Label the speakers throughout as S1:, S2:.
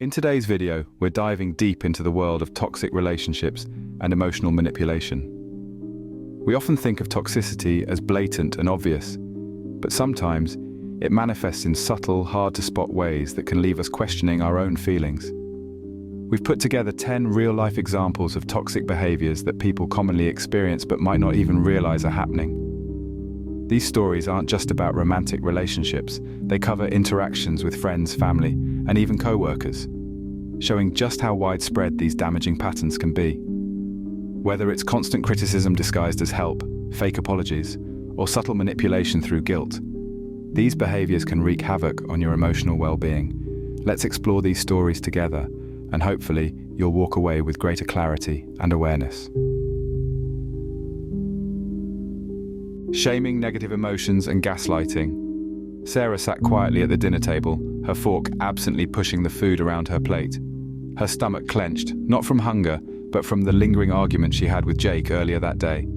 S1: In today's video, we're diving deep into the world of toxic relationships and emotional manipulation. We often think of toxicity as blatant and obvious, but sometimes it manifests in subtle, hard-to-spot ways that can leave us questioning our own feelings. We've put together 10 real-life examples of toxic behaviors that people commonly experience but might not even realize are happening. These stories aren't just about romantic relationships, they cover interactions with friends, family, and even coworkers, showing just how widespread these damaging patterns can be. Whether it's constant criticism disguised as help, fake apologies, or subtle manipulation through guilt, these behaviors can wreak havoc on your emotional well-being. Let's explore these stories together, and hopefully you'll walk away with greater clarity and awareness. Shaming negative emotions and gaslighting. Sarah sat quietly at the dinner table, her fork absently pushing the food around her plate. Her stomach clenched, not from hunger, but from the lingering argument she had with Jake earlier that day.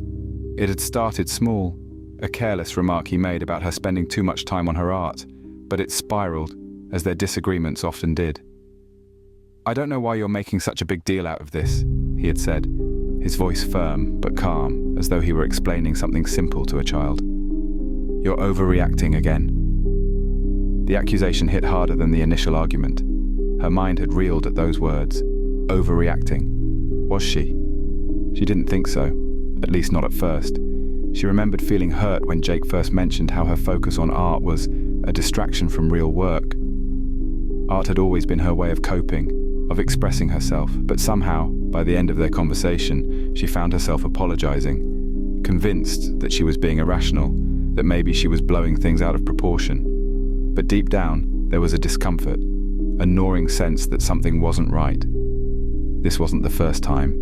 S1: It had started small, a careless remark he made about her spending too much time on her art, but it spiraled, as their disagreements often did. "I don't know why you're making such a big deal out of this," he had said, his voice firm but calm, as though he were explaining something simple to a child. "You're overreacting again." The accusation hit harder than the initial argument. Her mind had reeled at those words. Overreacting. Was she? She didn't think so, at least not at first. She remembered feeling hurt when Jake first mentioned how her focus on art was a distraction from real work. Art had always been her way of coping, of expressing herself, but somehow, by the end of their conversation, she found herself apologizing, convinced that she was being irrational, that maybe she was blowing things out of proportion. But deep down, there was a discomfort, a gnawing sense that something wasn't right. This wasn't the first time.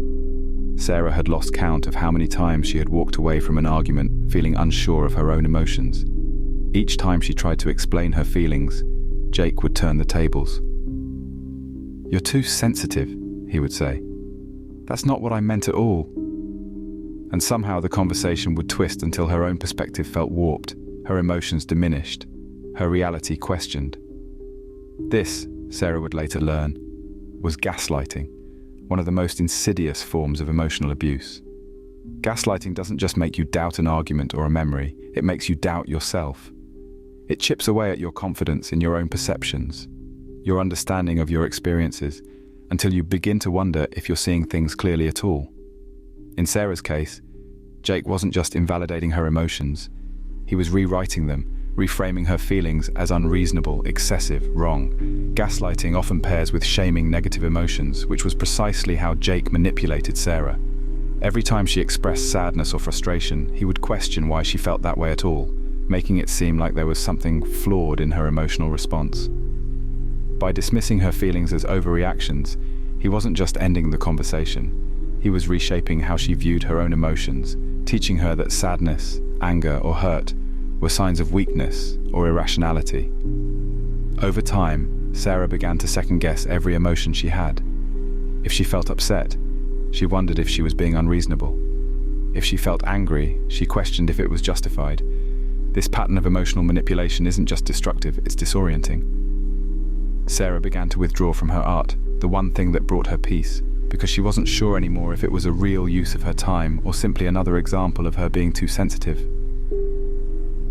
S1: Sarah had lost count of how many times she had walked away from an argument feeling unsure of her own emotions. Each time she tried to explain her feelings, Jake would turn the tables. "You're too sensitive," he would say. "That's not what I meant at all." And somehow the conversation would twist until her own perspective felt warped, her emotions diminished, her reality questioned. This, Sarah would later learn, was gaslighting, one of the most insidious forms of emotional abuse. Gaslighting doesn't just make you doubt an argument or a memory, it makes you doubt yourself. It chips away at your confidence in your own perceptions, your understanding of your experiences, until you begin to wonder if you're seeing things clearly at all. In Sarah's case, Jake wasn't just invalidating her emotions, he was rewriting them, reframing her feelings as unreasonable, excessive, wrong. Gaslighting often pairs with shaming negative emotions, which was precisely how Jake manipulated Sarah. Every time she expressed sadness or frustration, he would question why she felt that way at all, making it seem like there was something flawed in her emotional response. By dismissing her feelings as overreactions, he wasn't just ending the conversation. He was reshaping how she viewed her own emotions, teaching her that sadness, anger, or hurt were signs of weakness or irrationality. Over time, Sarah began to second-guess every emotion she had. If she felt upset, she wondered if she was being unreasonable. If she felt angry, she questioned if it was justified. This pattern of emotional manipulation isn't just destructive, it's disorienting. Sarah began to withdraw from her art, the one thing that brought her peace, because she wasn't sure anymore if it was a real use of her time or simply another example of her being too sensitive.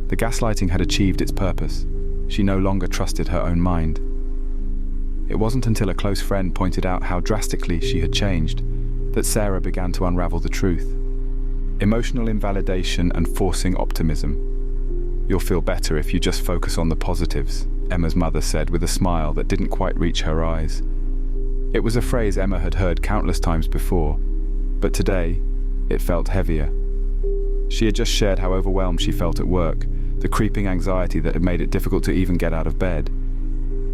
S1: The gaslighting had achieved its purpose. She no longer trusted her own mind. It wasn't until a close friend pointed out how drastically she had changed that Sarah began to unravel the truth. Emotional invalidation and forcing optimism. "You'll feel better if you just focus on the positives," Emma's mother said with a smile that didn't quite reach her eyes. It was a phrase Emma had heard countless times before, but today it felt heavier. She had just shared how overwhelmed she felt at work, the creeping anxiety that had made it difficult to even get out of bed.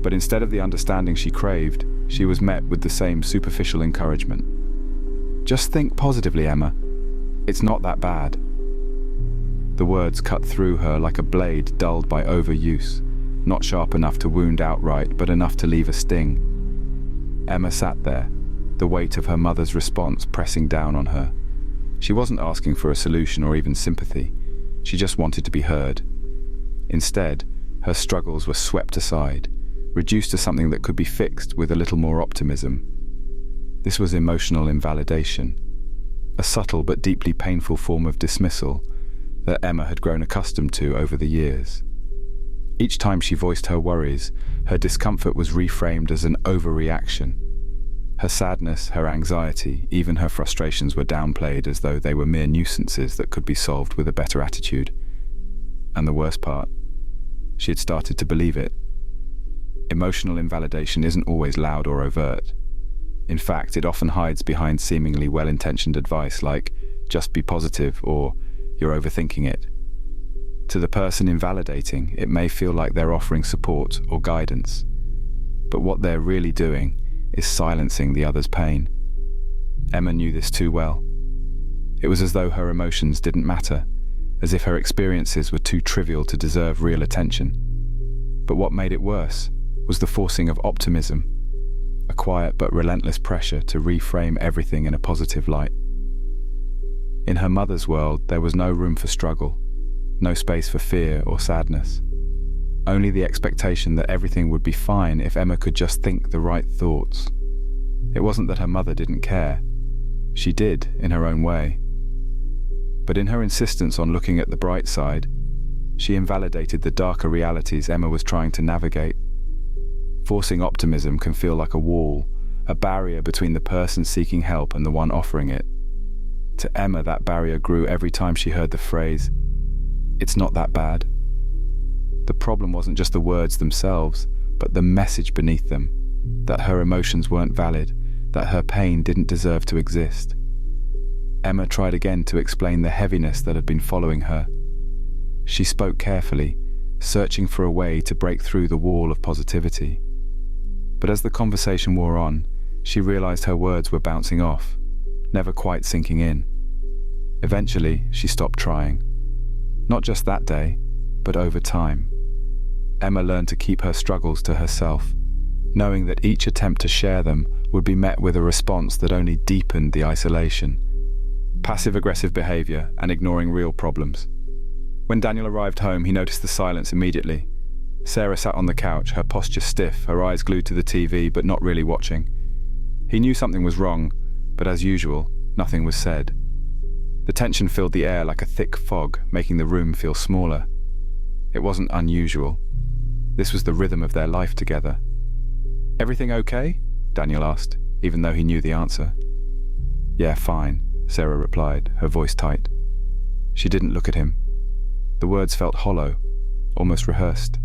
S1: But instead of the understanding she craved, she was met with the same superficial encouragement. "Just think positively, Emma. It's not that bad." The words cut through her like a blade dulled by overuse, not sharp enough to wound outright, but enough to leave a sting. Emma sat there, the weight of her mother's response pressing down on her. She wasn't asking for a solution or even sympathy. She just wanted to be heard. Instead, her struggles were swept aside, reduced to something that could be fixed with a little more optimism. This was emotional invalidation, a subtle but deeply painful form of dismissal that Emma had grown accustomed to over the years. Each time she voiced her worries, her discomfort was reframed as an overreaction. Her sadness, her anxiety, even her frustrations were downplayed as though they were mere nuisances that could be solved with a better attitude. And the worst part, she had started to believe it. Emotional invalidation isn't always loud or overt. In fact, it often hides behind seemingly well-intentioned advice like, just be positive, or you're overthinking it. To the person invalidating, it may feel like they're offering support or guidance, but what they're really doing is silencing the other's pain. Emma knew this too well. It was as though her emotions didn't matter, as if her experiences were too trivial to deserve real attention. But what made it worse was the forcing of optimism, a quiet but relentless pressure to reframe everything in a positive light. In her mother's world, there was no room for struggle, no space for fear or sadness. Only the expectation that everything would be fine if Emma could just think the right thoughts. It wasn't that her mother didn't care. She did, in her own way. But in her insistence on looking at the bright side, she invalidated the darker realities Emma was trying to navigate. Forcing optimism can feel like a wall, a barrier between the person seeking help and the one offering it. To Emma, that barrier grew every time she heard the phrase, "It's not that bad." The problem wasn't just the words themselves, but the message beneath them, that her emotions weren't valid, that her pain didn't deserve to exist. Emma tried again to explain the heaviness that had been following her. She spoke carefully, searching for a way to break through the wall of positivity. But as the conversation wore on, she realized her words were bouncing off, never quite sinking in. Eventually, she stopped trying. Not just that day, but over time. Emma learned to keep her struggles to herself, knowing that each attempt to share them would be met with a response that only deepened the isolation. Passive-aggressive behavior and ignoring real problems. When Daniel arrived home, he noticed the silence immediately. Sarah sat on the couch, her posture stiff, her eyes glued to the TV, but not really watching. He knew something was wrong, but as usual, nothing was said. The tension filled the air like a thick fog, making the room feel smaller. It wasn't unusual. This was the rhythm of their life together. "Everything okay?" Daniel asked, even though he knew the answer. "Yeah, fine," Sarah replied, her voice tight. She didn't look at him. The words felt hollow, almost rehearsed.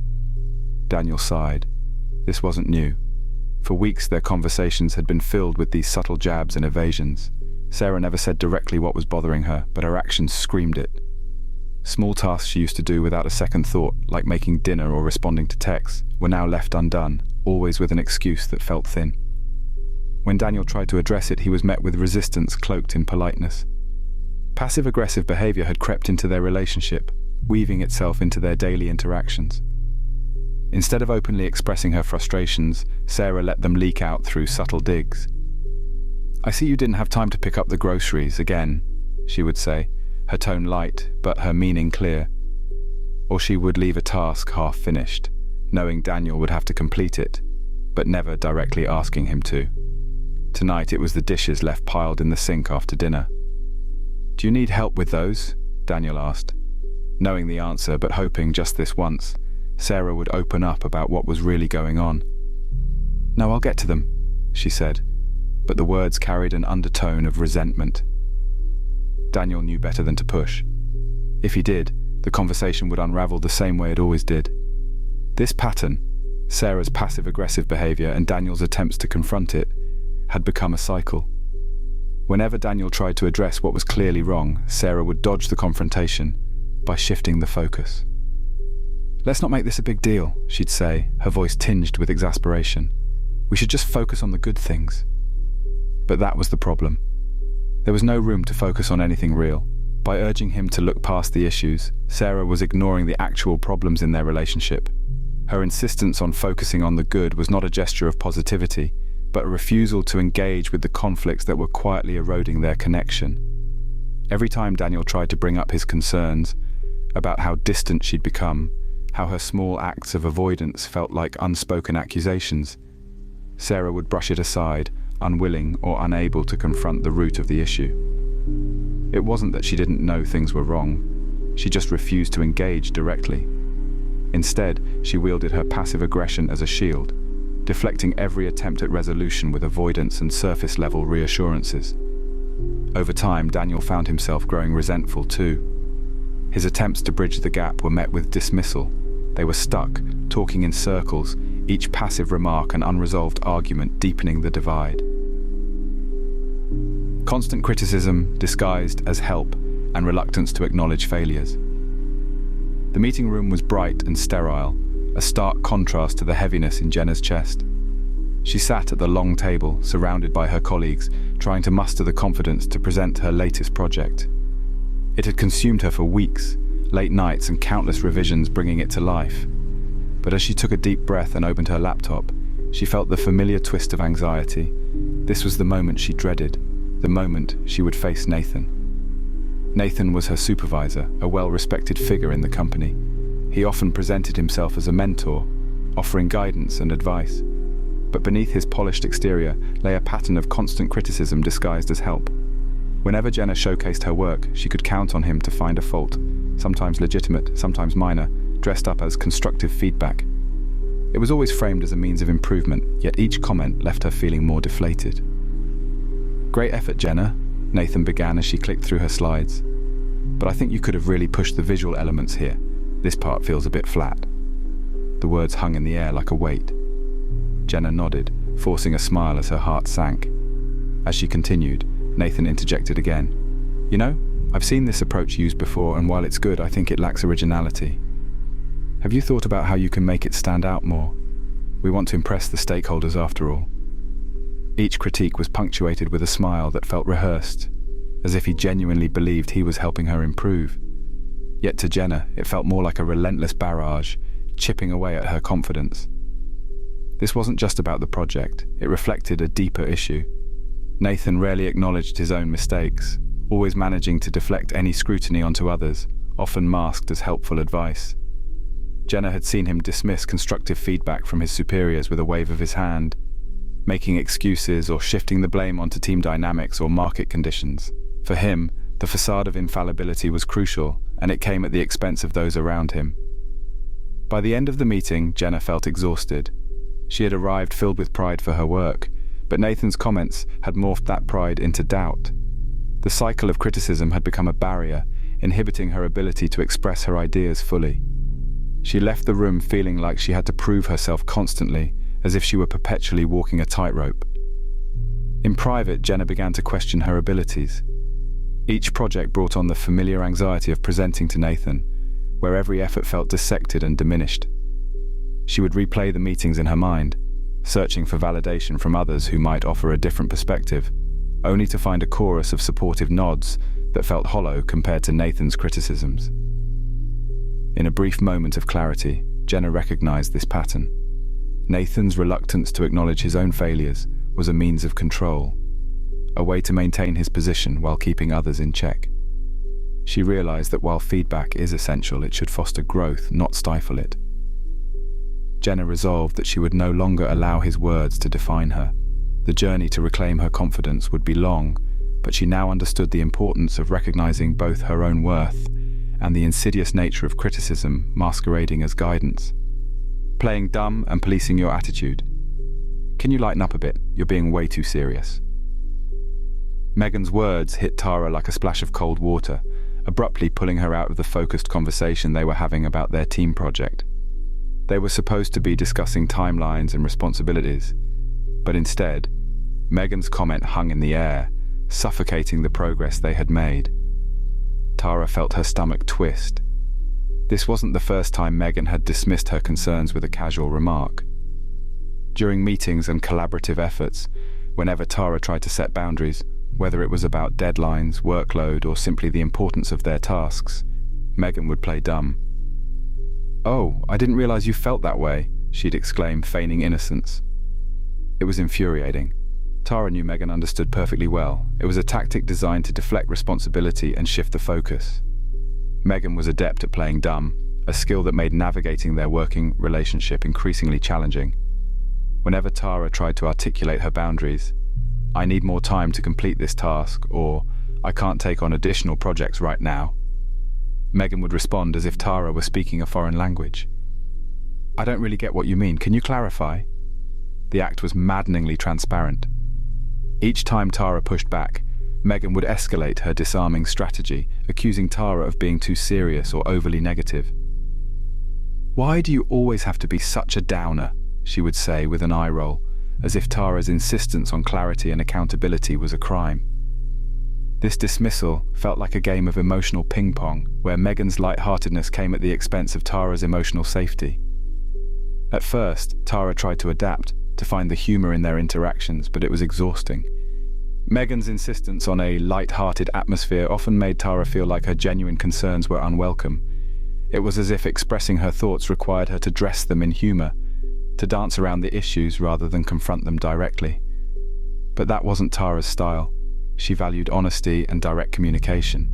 S1: Daniel sighed. This wasn't new. For weeks their conversations had been filled with these subtle jabs and evasions. Sarah never said directly what was bothering her, but her actions screamed it. Small tasks she used to do without a second thought, like making dinner or responding to texts, were now left undone, always with an excuse that felt thin. When Daniel tried to address it, he was met with resistance cloaked in politeness. Passive-aggressive behavior had crept into their relationship, weaving itself into their daily interactions. Instead of openly expressing her frustrations, Sarah let them leak out through subtle digs. "I see you didn't have time to pick up the groceries again," she would say, her tone light, but her meaning clear. Or she would leave a task half-finished, knowing Daniel would have to complete it, but never directly asking him to. Tonight it was the dishes left piled in the sink after dinner. "Do you need help with those?" Daniel asked. Knowing the answer, but hoping just this once, Sarah would open up about what was really going on. "No, I'll get to them," she said, but the words carried an undertone of resentment. Daniel knew better than to push. If he did, the conversation would unravel the same way it always did. This pattern, Sarah's passive-aggressive behavior and Daniel's attempts to confront it, had become a cycle. Whenever Daniel tried to address what was clearly wrong, Sarah would dodge the confrontation by shifting the focus. "Let's not make this a big deal," she'd say, her voice tinged with exasperation. "We should just focus on the good things." But that was the problem. There was no room to focus on anything real. By urging him to look past the issues, Sarah was ignoring the actual problems in their relationship. Her insistence on focusing on the good was not a gesture of positivity, but a refusal to engage with the conflicts that were quietly eroding their connection. Every time Daniel tried to bring up his concerns about how distant she'd become, how her small acts of avoidance felt like unspoken accusations. Sarah would brush it aside, unwilling or unable to confront the root of the issue. It wasn't that she didn't know things were wrong, she just refused to engage directly. Instead, she wielded her passive aggression as a shield, deflecting every attempt at resolution with avoidance and surface-level reassurances. Over time, Daniel found himself growing resentful too. His attempts to bridge the gap were met with dismissal. They were stuck, talking in circles, each passive remark an unresolved argument deepening the divide. Constant criticism disguised as help and reluctance to acknowledge failures. The meeting room was bright and sterile, a stark contrast to the heaviness in Jenna's chest. She sat at the long table, surrounded by her colleagues, trying to muster the confidence to present her latest project. It had consumed her for weeks, late nights and countless revisions bringing it to life. But as she took a deep breath and opened her laptop, she felt the familiar twist of anxiety. This was the moment she dreaded, the moment she would face Nathan. Nathan was her supervisor, a well-respected figure in the company. He often presented himself as a mentor, offering guidance and advice. But beneath his polished exterior lay a pattern of constant criticism disguised as help. Whenever Jenna showcased her work, she could count on him to find a fault, sometimes legitimate, sometimes minor, dressed up as constructive feedback. It was always framed as a means of improvement, yet each comment left her feeling more deflated. "Great effort, Jenna," Nathan began as she clicked through her slides. "But I think you could have really pushed the visual elements here. This part feels a bit flat." The words hung in the air like a weight. Jenna nodded, forcing a smile as her heart sank. As she continued, Nathan interjected again. "You know, I've seen this approach used before, and while it's good, I think it lacks originality. Have you thought about how you can make it stand out more? We want to impress the stakeholders after all." Each critique was punctuated with a smile that felt rehearsed, as if he genuinely believed he was helping her improve. Yet to Jenna, it felt more like a relentless barrage, chipping away at her confidence. This wasn't just about the project, it reflected a deeper issue. Nathan rarely acknowledged his own mistakes, always managing to deflect any scrutiny onto others, often masked as helpful advice. Jenna had seen him dismiss constructive feedback from his superiors with a wave of his hand, making excuses or shifting the blame onto team dynamics or market conditions. For him, the facade of infallibility was crucial, and it came at the expense of those around him. By the end of the meeting, Jenna felt exhausted. She had arrived filled with pride for her work, but Nathan's comments had morphed that pride into doubt. The cycle of criticism had become a barrier, inhibiting her ability to express her ideas fully. She left the room feeling like she had to prove herself constantly, as if she were perpetually walking a tightrope. In private, Jenna began to question her abilities. Each project brought on the familiar anxiety of presenting to Nathan, where every effort felt dissected and diminished. She would replay the meetings in her mind, searching for validation from others who might offer a different perspective, only to find a chorus of supportive nods that felt hollow compared to Nathan's criticisms. In a brief moment of clarity, Jenna recognized this pattern. Nathan's reluctance to acknowledge his own failures was a means of control, a way to maintain his position while keeping others in check. She realized that while feedback is essential, it should foster growth, not stifle it. Jenna resolved that she would no longer allow his words to define her. The journey to reclaim her confidence would be long, but she now understood the importance of recognizing both her own worth and the insidious nature of criticism masquerading as guidance. Playing dumb and policing your attitude. "Can you lighten up a bit? You're being way too serious." Megan's words hit Tara like a splash of cold water, abruptly pulling her out of the focused conversation they were having about their team project. They were supposed to be discussing timelines and responsibilities, but instead, Megan's comment hung in the air, suffocating the progress they had made. Tara felt her stomach twist. This wasn't the first time Megan had dismissed her concerns with a casual remark. During meetings and collaborative efforts, whenever Tara tried to set boundaries, whether it was about deadlines, workload, or simply the importance of their tasks, Megan would play dumb. "Oh, I didn't realize you felt that way," she'd exclaim, feigning innocence. It was infuriating. Tara knew Megan understood perfectly well. It was a tactic designed to deflect responsibility and shift the focus. Megan was adept at playing dumb, a skill that made navigating their working relationship increasingly challenging. Whenever Tara tried to articulate her boundaries, "I need more time to complete this task," or "I can't take on additional projects right now," Megan would respond as if Tara were speaking a foreign language. "I don't really get what you mean. Can you clarify?" The act was maddeningly transparent. Each time Tara pushed back, Megan would escalate her disarming strategy, accusing Tara of being too serious or overly negative. "Why do you always have to be such a downer?" she would say with an eye roll, as if Tara's insistence on clarity and accountability was a crime. This dismissal felt like a game of emotional ping-pong, where Megan's lightheartedness came at the expense of Tara's emotional safety. At first, Tara tried to adapt, to find the humor in their interactions, but it was exhausting. Megan's insistence on a light-hearted atmosphere often made Tara feel like her genuine concerns were unwelcome. It was as if expressing her thoughts required her to dress them in humor, to dance around the issues rather than confront them directly. But that wasn't Tara's style. She valued honesty and direct communication.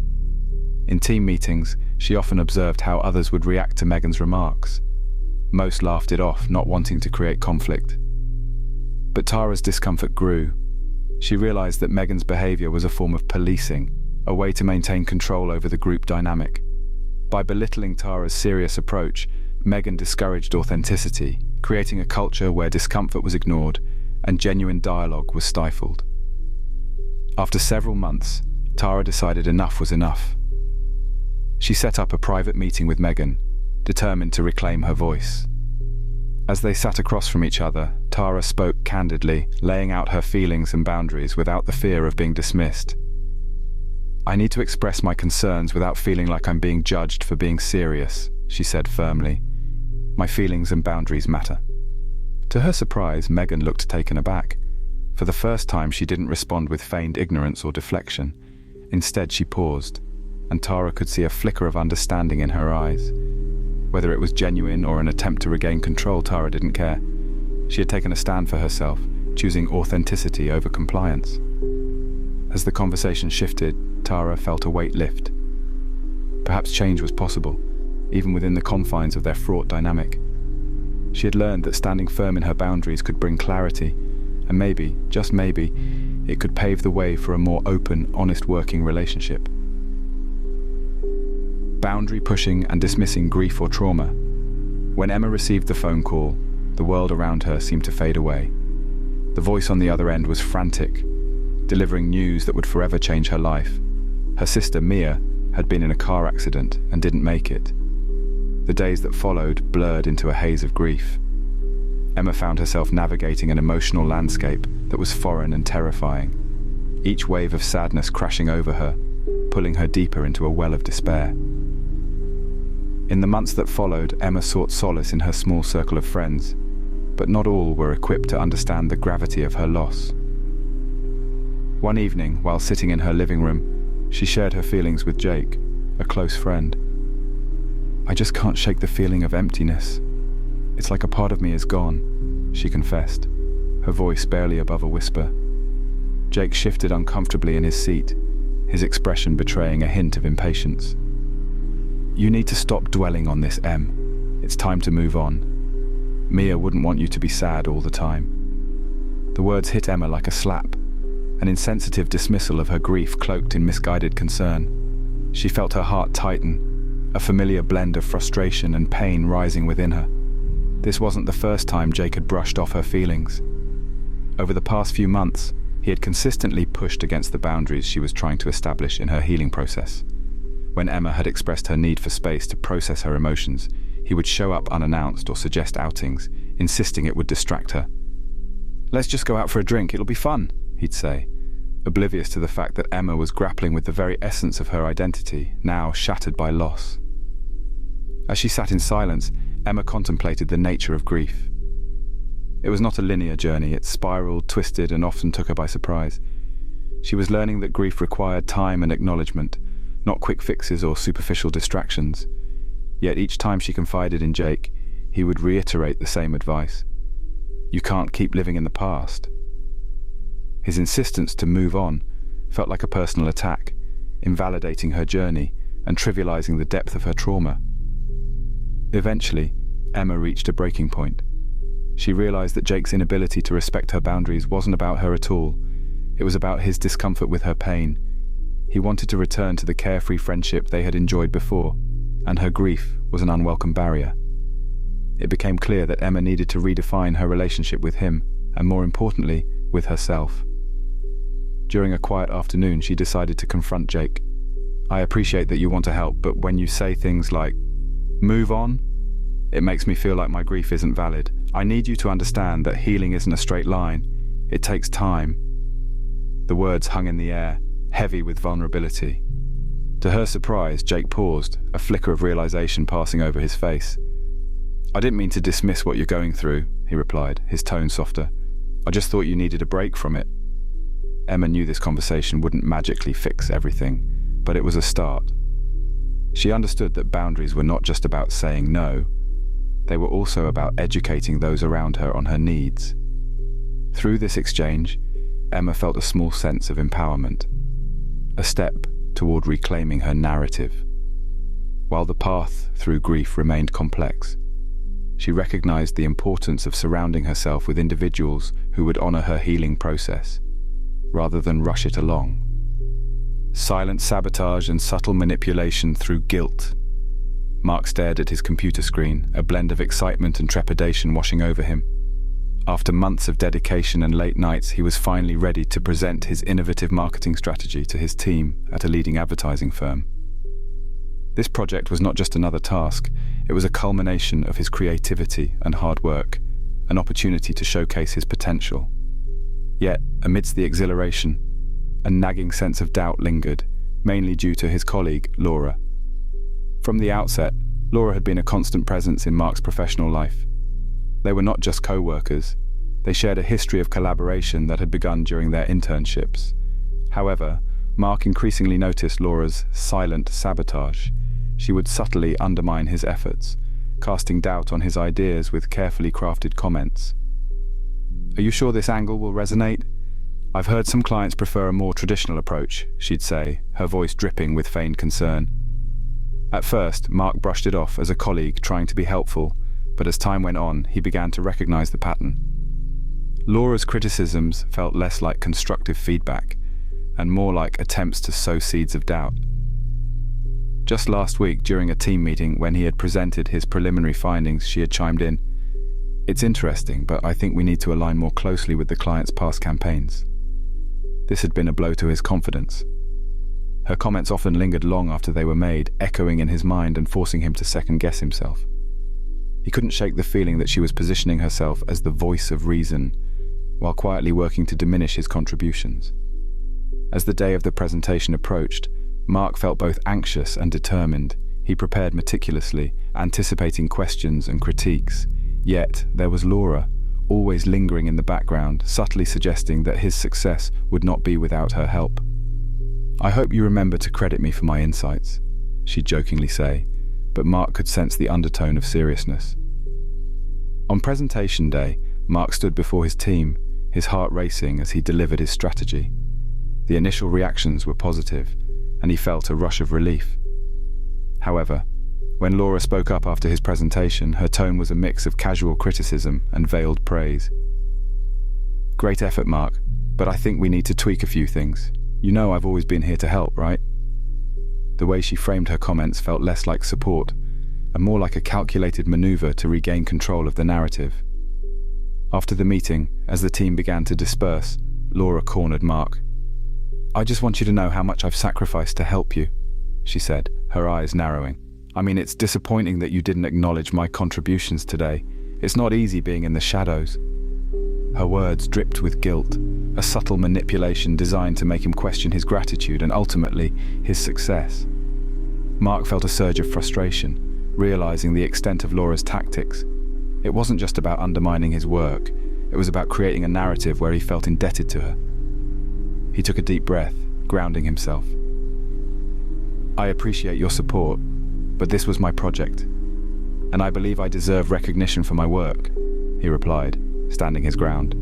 S1: In team meetings, she often observed how others would react to Megan's remarks. Most laughed it off, not wanting to create conflict. But Tara's discomfort grew. She realized that Megan's behavior was a form of policing, a way to maintain control over the group dynamic. By belittling Tara's serious approach, Megan discouraged authenticity, creating a culture where discomfort was ignored and genuine dialogue was stifled. After several months, Tara decided enough was enough. She set up a private meeting with Megan, determined to reclaim her voice. As they sat across from each other, Tara spoke candidly, laying out her feelings and boundaries without the fear of being dismissed. "I need to express my concerns without feeling like I'm being judged for being serious," she said firmly. "My feelings and boundaries matter." To her surprise, Megan looked taken aback. For the first time, she didn't respond with feigned ignorance or deflection. Instead, she paused, and Tara could see a flicker of understanding in her eyes. Whether it was genuine or an attempt to regain control, Tara didn't care. She had taken a stand for herself, choosing authenticity over compliance. As the conversation shifted, Tara felt a weight lift. Perhaps change was possible, even within the confines of their fraught dynamic. She had learned that standing firm in her boundaries could bring clarity, and maybe, just maybe, it could pave the way for a more open, honest working relationship. Boundary pushing and dismissing grief or trauma. When Emma received the phone call, the world around her seemed to fade away. The voice on the other end was frantic, delivering news that would forever change her life. Her sister, Mia, had been in a car accident and didn't make it. The days that followed blurred into a haze of grief. Emma found herself navigating an emotional landscape that was foreign and terrifying, each wave of sadness crashing over her, pulling her deeper into a well of despair. In the months that followed, Emma sought solace in her small circle of friends, but not all were equipped to understand the gravity of her loss. One evening, while sitting in her living room, she shared her feelings with Jake, a close friend. "I just can't shake the feeling of emptiness. It's like a part of me is gone," she confessed, her voice barely above a whisper. Jake shifted uncomfortably in his seat, his expression betraying a hint of impatience. "You need to stop dwelling on this, Em. It's time to move on. Mia wouldn't want you to be sad all the time." The words hit Emma like a slap, an insensitive dismissal of her grief cloaked in misguided concern. She felt her heart tighten, a familiar blend of frustration and pain rising within her. This wasn't the first time Jake had brushed off her feelings. Over the past few months, he had consistently pushed against the boundaries she was trying to establish in her healing process. When Emma had expressed her need for space to process her emotions, he would show up unannounced or suggest outings, insisting it would distract her. "Let's just go out for a drink, it'll be fun," he'd say, oblivious to the fact that Emma was grappling with the very essence of her identity, now shattered by loss. As she sat in silence, Emma contemplated the nature of grief. It was not a linear journey. It spiraled, twisted, and often took her by surprise. She was learning that grief required time and acknowledgement, not quick fixes or superficial distractions. Yet each time she confided in Jake, he would reiterate the same advice. "You can't keep living in the past." His insistence to move on felt like a personal attack, invalidating her journey and trivializing the depth of her trauma. Eventually, Emma reached a breaking point. She realized that Jake's inability to respect her boundaries wasn't about her at all. It was about his discomfort with her pain. He wanted to return to the carefree friendship they had enjoyed before, and her grief was an unwelcome barrier. It became clear that Emma needed to redefine her relationship with him, and more importantly, with herself. During a quiet afternoon, she decided to confront Jake. "I appreciate that you want to help, but when you say things like, 'move on,' it makes me feel like my grief isn't valid. I need you to understand that healing isn't a straight line. It takes time." The words hung in the air, heavy with vulnerability. To her surprise, Jake paused, a flicker of realization passing over his face. "I didn't mean to dismiss what you're going through," he replied, his tone softer. "I just thought you needed a break from it." Emma knew this conversation wouldn't magically fix everything, but it was a start. She understood that boundaries were not just about saying no, they were also about educating those around her on her needs. Through this exchange, Emma felt a small sense of empowerment, a step toward reclaiming her narrative. While the path through grief remained complex, she recognized the importance of surrounding herself with individuals who would honor her healing process, rather than rush it along. Silent sabotage and subtle manipulation through guilt. Mark stared at his computer screen, a blend of excitement and trepidation washing over him. After months of dedication and late nights, he was finally ready to present his innovative marketing strategy to his team at a leading advertising firm. This project was not just another task, it was a culmination of his creativity and hard work, an opportunity to showcase his potential. Yet, amidst the exhilaration, a nagging sense of doubt lingered, mainly due to his colleague, Laura. From the outset, Laura had been a constant presence in Mark's professional life. They were not just co-workers, they shared a history of collaboration that had begun during their internships. However, Mark increasingly noticed Laura's silent sabotage. She would subtly undermine his efforts, casting doubt on his ideas with carefully crafted comments. "Are you sure this angle will resonate? I've heard some clients prefer a more traditional approach," she'd say, her voice dripping with feigned concern. At first, Mark brushed it off as a colleague trying to be helpful, but as time went on, he began to recognize the pattern. Laura's criticisms felt less like constructive feedback, and more like attempts to sow seeds of doubt. Just last week, during a team meeting when he had presented his preliminary findings, she had chimed in, "It's interesting, but I think we need to align more closely with the client's past campaigns." This had been a blow to his confidence. Her comments often lingered long after they were made, echoing in his mind and forcing him to second-guess himself. He couldn't shake the feeling that she was positioning herself as the voice of reason, while quietly working to diminish his contributions. As the day of the presentation approached, Mark felt both anxious and determined. He prepared meticulously, anticipating questions and critiques. Yet, there was Laura, always lingering in the background, subtly suggesting that his success would not be without her help. "I hope you remember to credit me for my insights," she'd jokingly say, but Mark could sense the undertone of seriousness. On presentation day, Mark stood before his team, his heart racing as he delivered his strategy. The initial reactions were positive, and he felt a rush of relief. However, when Laura spoke up after his presentation, her tone was a mix of casual criticism and veiled praise. "Great effort, Mark, but I think we need to tweak a few things. You know I've always been here to help, right?" The way she framed her comments felt less like support, and more like a calculated maneuver to regain control of the narrative. After the meeting, as the team began to disperse, Laura cornered Mark. "I just want you to know how much I've sacrificed to help you," she said, her eyes narrowing. "I mean, it's disappointing that you didn't acknowledge my contributions today. It's not easy being in the shadows." Her words dripped with guilt, a subtle manipulation designed to make him question his gratitude and ultimately his success. Mark felt a surge of frustration, realizing the extent of Laura's tactics. It wasn't just about undermining his work, it was about creating a narrative where he felt indebted to her. He took a deep breath, grounding himself. "I appreciate your support, but this was my project, and I believe I deserve recognition for my work," he replied, standing his ground.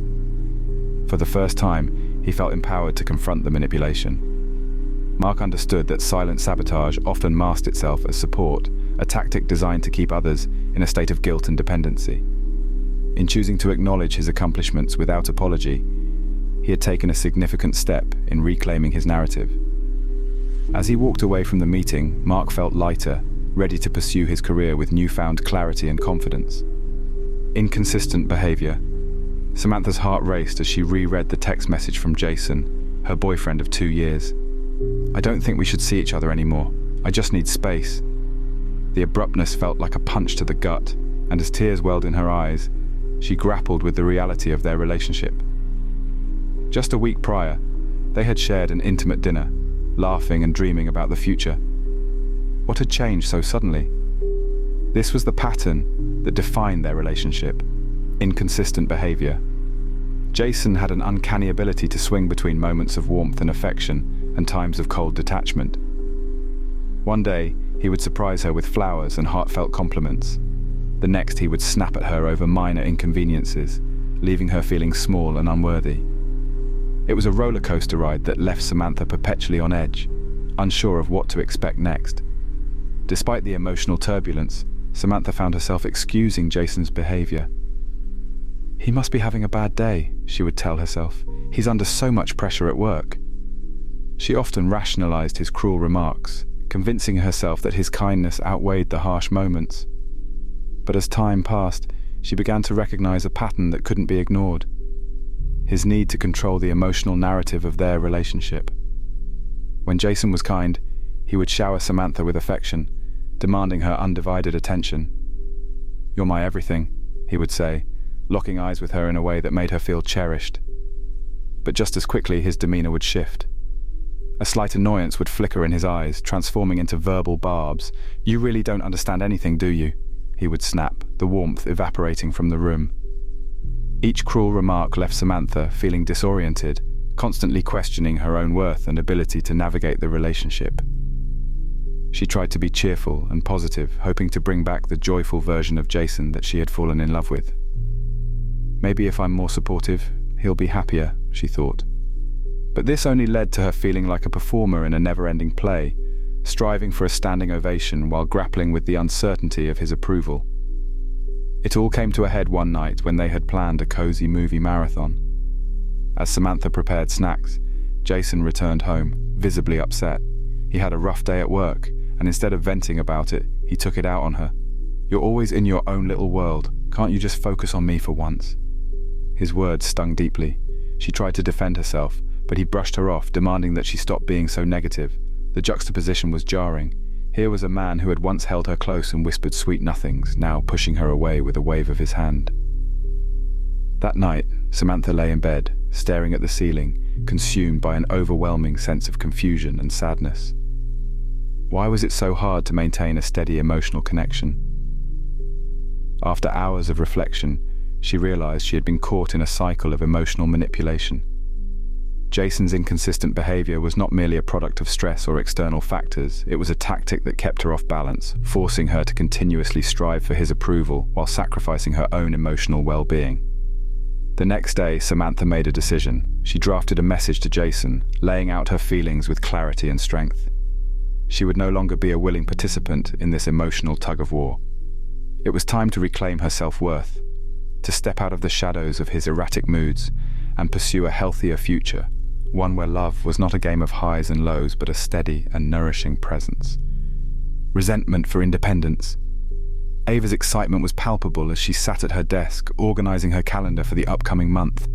S1: For the first time, he felt empowered to confront the manipulation. Mark understood that silent sabotage often masked itself as support, a tactic designed to keep others in a state of guilt and dependency. In choosing to acknowledge his accomplishments without apology, he had taken a significant step in reclaiming his narrative. As he walked away from the meeting, Mark felt lighter, ready to pursue his career with newfound clarity and confidence. Inconsistent behavior. Samantha's heart raced as she reread the text message from Jason, her boyfriend of 2 years. "I don't think we should see each other anymore. I just need space." The abruptness felt like a punch to the gut, and as tears welled in her eyes, she grappled with the reality of their relationship. Just a week prior, they had shared an intimate dinner, laughing and dreaming about the future. What had changed so suddenly? This was the pattern that defined their relationship: inconsistent behavior. Jason had an uncanny ability to swing between moments of warmth and affection and times of cold detachment. One day, he would surprise her with flowers and heartfelt compliments. The next, he would snap at her over minor inconveniences, leaving her feeling small and unworthy. It was a roller coaster ride that left Samantha perpetually on edge, unsure of what to expect next. Despite the emotional turbulence, Samantha found herself excusing Jason's behavior. "He must be having a bad day," she would tell herself. "He's under so much pressure at work." She often rationalized his cruel remarks, convincing herself that his kindness outweighed the harsh moments. But as time passed, she began to recognize a pattern that couldn't be ignored: his need to control the emotional narrative of their relationship. When Jason was kind, he would shower Samantha with affection, demanding her undivided attention. "You're my everything," he would say, locking eyes with her in a way that made her feel cherished. But just as quickly, his demeanor would shift. A slight annoyance would flicker in his eyes, transforming into verbal barbs. "You really don't understand anything, do you?" he would snap, the warmth evaporating from the room. Each cruel remark left Samantha feeling disoriented, constantly questioning her own worth and ability to navigate the relationship. She tried to be cheerful and positive, hoping to bring back the joyful version of Jason that she had fallen in love with. "Maybe if I'm more supportive, he'll be happier," she thought. But this only led to her feeling like a performer in a never-ending play, striving for a standing ovation while grappling with the uncertainty of his approval. It all came to a head one night when they had planned a cozy movie marathon. As Samantha prepared snacks, Jason returned home, visibly upset. He had a rough day at work, and instead of venting about it, he took it out on her. "You're always in your own little world. Can't you just focus on me for once?" His words stung deeply. She tried to defend herself, but he brushed her off, demanding that she stop being so negative. The juxtaposition was jarring. Here was a man who had once held her close and whispered sweet nothings, now pushing her away with a wave of his hand. That night, Samantha lay in bed, staring at the ceiling, consumed by an overwhelming sense of confusion and sadness. Why was it so hard to maintain a steady emotional connection? After hours of reflection, she realized she had been caught in a cycle of emotional manipulation. Jason's inconsistent behavior was not merely a product of stress or external factors, it was a tactic that kept her off balance, forcing her to continuously strive for his approval while sacrificing her own emotional well-being. The next day, Samantha made a decision. She drafted a message to Jason, laying out her feelings with clarity and strength. She would no longer be a willing participant in this emotional tug-of-war. It was time to reclaim her self-worth, to step out of the shadows of his erratic moods and pursue a healthier future, one where love was not a game of highs and lows but a steady and nourishing presence. Resentment for independence. Ava's excitement was palpable as she sat at her desk, organizing her calendar for the upcoming month.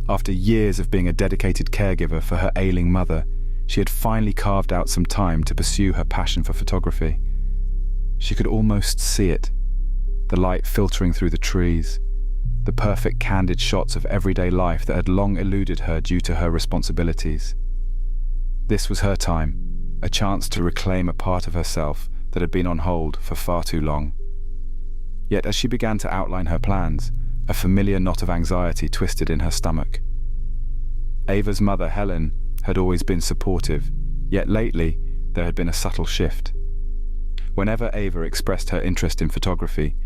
S1: After years of being a dedicated caregiver for her ailing mother, she had finally carved out some time to pursue her passion for photography. She could almost see it, the light filtering through the trees, the perfect candid shots of everyday life that had long eluded her due to her responsibilities. This was her time, a chance to reclaim a part of herself that had been on hold for far too long. Yet as she began to outline her plans, a familiar knot of anxiety twisted in her stomach. Ava's mother, Helen, had always been supportive, yet lately there had been a subtle shift. Whenever Ava expressed her interest in photography,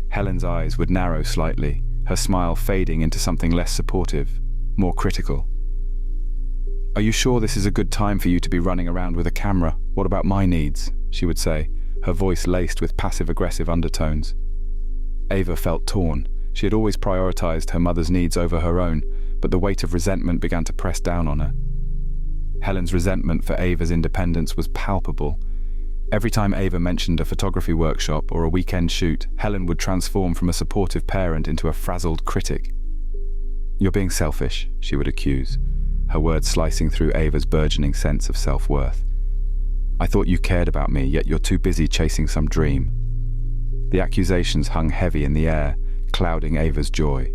S1: Helen's eyes would narrow slightly, her smile fading into something less supportive, more critical. "Are you sure this is a good time for you to be running around with a camera? What about my needs?" she would say, her voice laced with passive-aggressive undertones. Ava felt torn. She had always prioritized her mother's needs over her own, but the weight of resentment began to press down on her. Helen's resentment for Ava's independence was palpable. Every time Ava mentioned a photography workshop or a weekend shoot, Helen would transform from a supportive parent into a frazzled critic. "You're being selfish," she would accuse, her words slicing through Ava's burgeoning sense of self-worth. "I thought you cared about me, yet you're too busy chasing some dream." The accusations hung heavy in the air, clouding Ava's joy.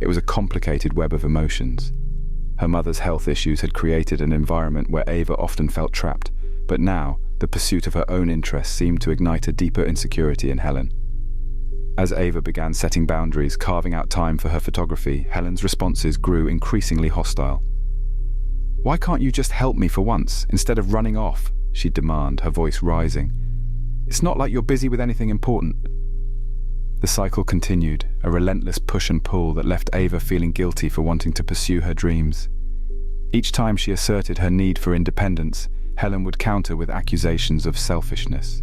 S1: It was a complicated web of emotions. Her mother's health issues had created an environment where Ava often felt trapped, but now, the pursuit of her own interests seemed to ignite a deeper insecurity in Helen. As Ava began setting boundaries, carving out time for her photography, Helen's responses grew increasingly hostile. "Why can't you just help me for once, instead of running off?" she'd demand, her voice rising. "It's not like you're busy with anything important." The cycle continued, a relentless push and pull that left Ava feeling guilty for wanting to pursue her dreams. Each time she asserted her need for independence, Helen would counter with accusations of selfishness.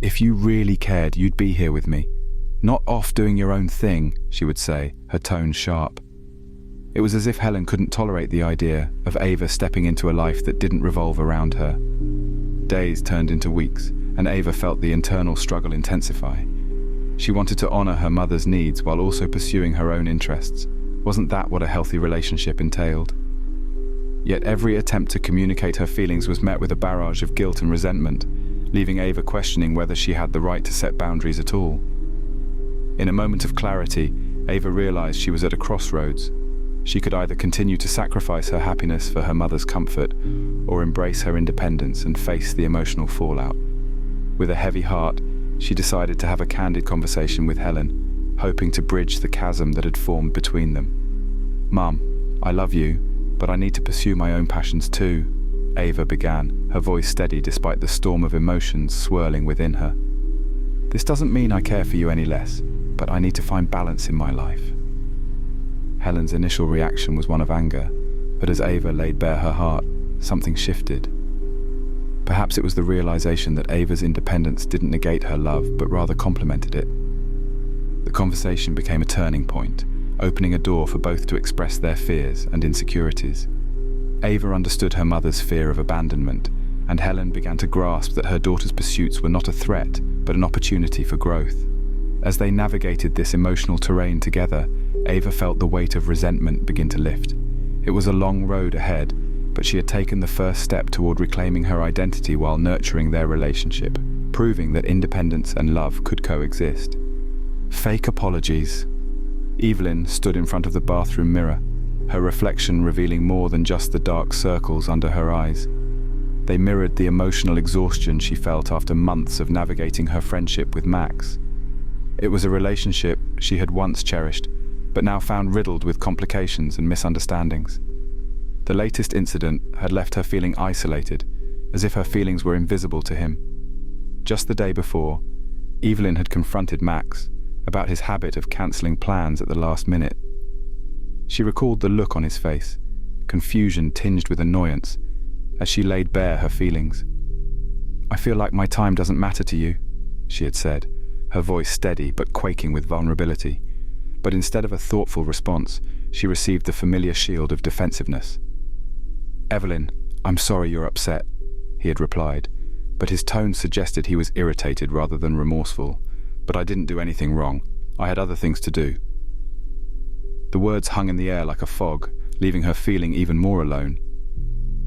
S1: "If you really cared, you'd be here with me. Not off doing your own thing," she would say, her tone sharp. It was as if Helen couldn't tolerate the idea of Ava stepping into a life that didn't revolve around her. Days turned into weeks, and Ava felt the internal struggle intensify. She wanted to honor her mother's needs while also pursuing her own interests. Wasn't that what a healthy relationship entailed? Yet every attempt to communicate her feelings was met with a barrage of guilt and resentment, leaving Ava questioning whether she had the right to set boundaries at all. In a moment of clarity, Ava realized she was at a crossroads. She could either continue to sacrifice her happiness for her mother's comfort, or embrace her independence and face the emotional fallout. With a heavy heart, she decided to have a candid conversation with Helen, hoping to bridge the chasm that had formed between them. "Mum, I love you, but I need to pursue my own passions too," Ava began, her voice steady despite the storm of emotions swirling within her. "This doesn't mean I care for you any less, but I need to find balance in my life." Helen's initial reaction was one of anger, but as Ava laid bare her heart, something shifted. Perhaps it was the realization that Ava's independence didn't negate her love, but rather complemented it. The conversation became a turning point, opening a door for both to express their fears and insecurities. Ava understood her mother's fear of abandonment, and Helen began to grasp that her daughter's pursuits were not a threat, but an opportunity for growth. As they navigated this emotional terrain together, Ava felt the weight of resentment begin to lift. It was a long road ahead, but she had taken the first step toward reclaiming her identity while nurturing their relationship, proving that independence and love could coexist. Fake apologies. Evelyn stood in front of the bathroom mirror, her reflection revealing more than just the dark circles under her eyes. They mirrored the emotional exhaustion she felt after months of navigating her friendship with Max. It was a relationship she had once cherished, but now found riddled with complications and misunderstandings. The latest incident had left her feeling isolated, as if her feelings were invisible to him. Just the day before, Evelyn had confronted Max about his habit of cancelling plans at the last minute. She recalled the look on his face, confusion tinged with annoyance, as she laid bare her feelings. "I feel like my time doesn't matter to you," she had said, her voice steady but quaking with vulnerability. But instead of a thoughtful response, she received the familiar shield of defensiveness. "Evelyn, I'm sorry you're upset," he had replied, but his tone suggested he was irritated rather than remorseful. "But I didn't do anything wrong. I had other things to do." The words hung in the air like a fog, leaving her feeling even more alone.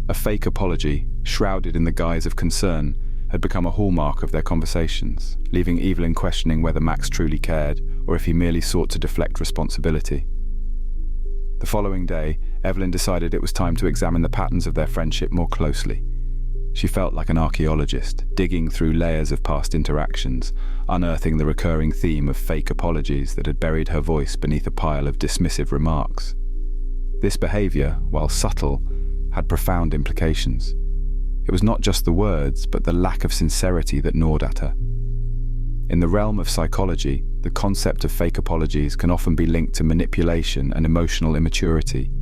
S1: A fake apology, shrouded in the guise of concern, had become a hallmark of their conversations, leaving Evelyn questioning whether Max truly cared or if he merely sought to deflect responsibility. The following day, Evelyn decided it was time to examine the patterns of their friendship more closely. She felt like an archaeologist, digging through layers of past interactions, unearthing the recurring theme of fake apologies that had buried her voice beneath a pile of dismissive remarks. This behavior, while subtle, had profound implications. It was not just the words, but the lack of sincerity that gnawed at her. In the realm of psychology, the concept of fake apologies can often be linked to manipulation and emotional immaturity.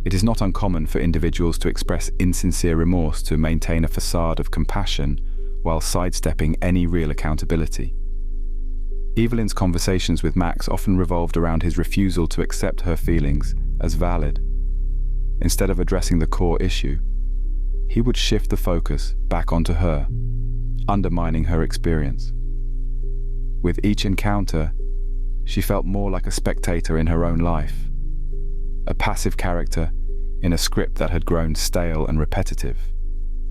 S1: It is not uncommon for individuals to express insincere remorse to maintain a facade of compassion, while sidestepping any real accountability. Evelyn's conversations with Max often revolved around his refusal to accept her feelings as valid. Instead of addressing the core issue, he would shift the focus back onto her, undermining her experience. With each encounter, she felt more like a spectator in her own life, a passive character in a script that had grown stale and repetitive.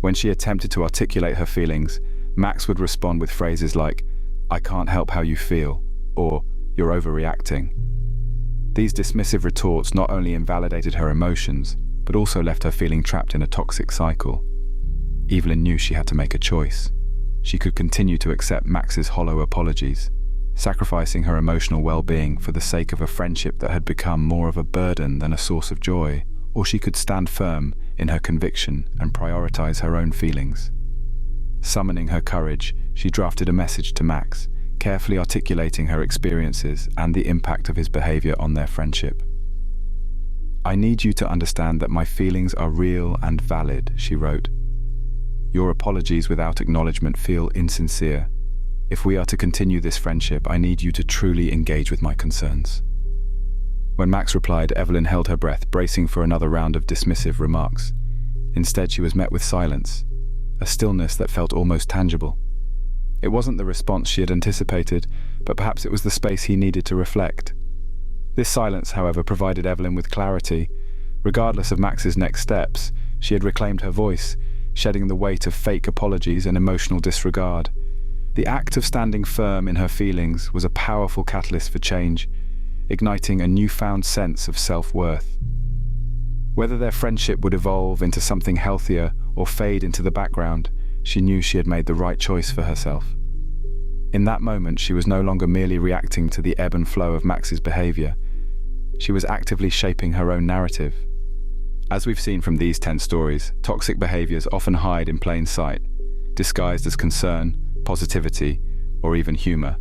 S1: When she attempted to articulate her feelings, Max would respond with phrases like, "I can't help how you feel," or "You're overreacting." These dismissive retorts not only invalidated her emotions, but also left her feeling trapped in a toxic cycle. Evelyn knew she had to make a choice. She could continue to accept Max's hollow apologies, sacrificing her emotional well-being for the sake of a friendship that had become more of a burden than a source of joy, or she could stand firm in her conviction and prioritize her own feelings. Summoning her courage, she drafted a message to Max, carefully articulating her experiences and the impact of his behavior on their friendship. "I need you to understand that my feelings are real and valid," she wrote. "Your apologies without acknowledgement feel insincere. If we are to continue this friendship, I need you to truly engage with my concerns." When Max replied, Evelyn held her breath, bracing for another round of dismissive remarks. Instead, she was met with silence, a stillness that felt almost tangible. It wasn't the response she had anticipated, but perhaps it was the space he needed to reflect. This silence, however, provided Evelyn with clarity. Regardless of Max's next steps, she had reclaimed her voice, shedding the weight of fake apologies and emotional disregard. The act of standing firm in her feelings was a powerful catalyst for change, igniting a newfound sense of self-worth. Whether their friendship would evolve into something healthier or fade into the background, she knew she had made the right choice for herself. In that moment, she was no longer merely reacting to the ebb and flow of Max's behavior. She was actively shaping her own narrative. As we've seen from these 10 stories, toxic behaviors often hide in plain sight, disguised as concern, positivity, or even humor.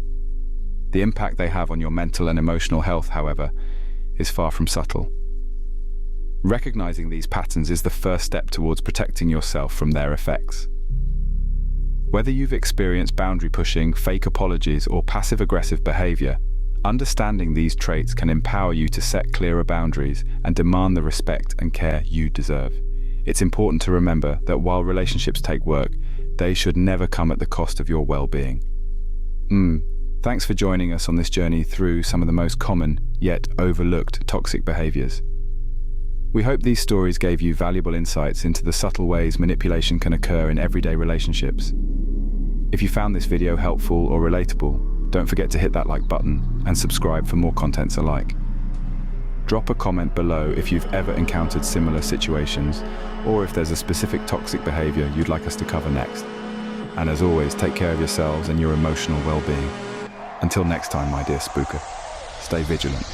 S1: The impact they have on your mental and emotional health, however, is far from subtle. Recognizing these patterns is the first step towards protecting yourself from their effects. Whether you've experienced boundary pushing, fake apologies, or passive-aggressive behavior, understanding these traits can empower you to set clearer boundaries and demand the respect and care you deserve. It's important to remember that while relationships take work, they should never come at the cost of your well-being. Thanks for joining us on this journey through some of the most common, yet overlooked toxic behaviors. We hope these stories gave you valuable insights into the subtle ways manipulation can occur in everyday relationships. If you found this video helpful or relatable, don't forget to hit that like button and subscribe for more contents alike. Drop a comment below if you've ever encountered similar situations, or if there's a specific toxic behavior you'd like us to cover next. And as always, take care of yourselves and your emotional well-being. Until next time, my dear spooker, stay vigilant.